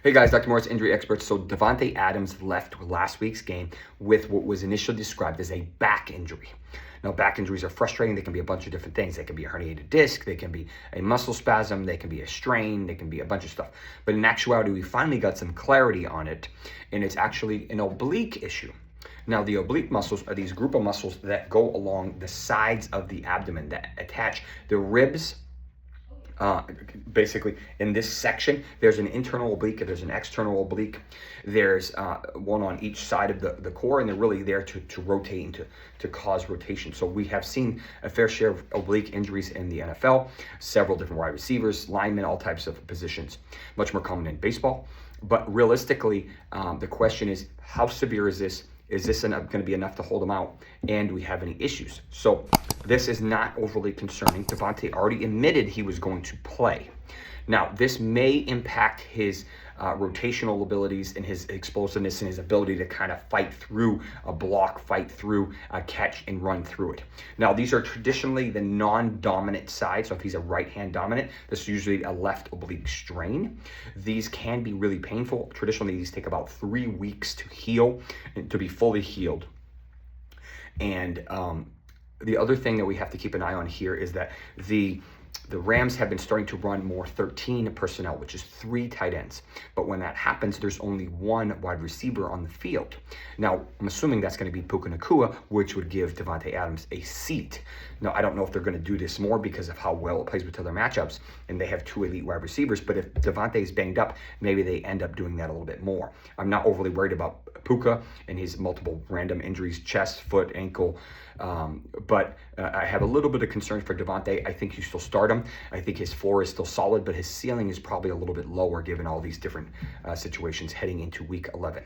Hey guys, Dr. Morse, injury expert. So Davante Adams left last week's game with what was initially described as a back injury. Now, back injuries are frustrating. They can be a bunch of different things. They can be a herniated disc. They can be a muscle spasm. They can be a strain. They can be a bunch of stuff. But in actuality, we finally got some clarity on it, and it's actually an oblique issue. Now, the oblique muscles are these group of muscles that go along the sides of the abdomen that attach the ribs. Basically, in this section, there's an internal oblique, there's an external oblique, there's one on each side of the core, and they're really there to rotate and to cause rotation. So we have seen a fair share of oblique injuries in the NFL, several different wide receivers, linemen, all types of positions, much more common in baseball. But realistically, the question is, how severe is this? Is this going to be enough to hold him out? And do we have any issues? So this is not overly concerning. Davante already admitted he was going to play. Now, this may impact his rotational abilities and his explosiveness and his ability to kind of fight through a block, fight through a catch, and run through it. Now, these are traditionally the non-dominant side. So if he's a right-hand dominant, this is usually a left oblique strain. These can be really painful. Traditionally, these take about 3 weeks to heal and to be fully healed. And the other thing that we have to keep an eye on here is that the Rams have been starting to run more 13 personnel, which is 3 tight ends. But when that happens, there's only 1 wide receiver on the field. Now, I'm assuming that's going to be Puka Nacua, which would give Davante Adams a seat. Now, I don't know if they're going to do this more because of how well it plays with other matchups, and they have 2 elite wide receivers. But if Davante is banged up, maybe they end up doing that a little bit more. I'm not overly worried about Puka and his multiple random injuries, chest, foot, ankle. But I have a little bit of concern for Davante. I think you still start him. I think his floor is still solid, but his ceiling is probably a little bit lower given all these different situations heading into week 11.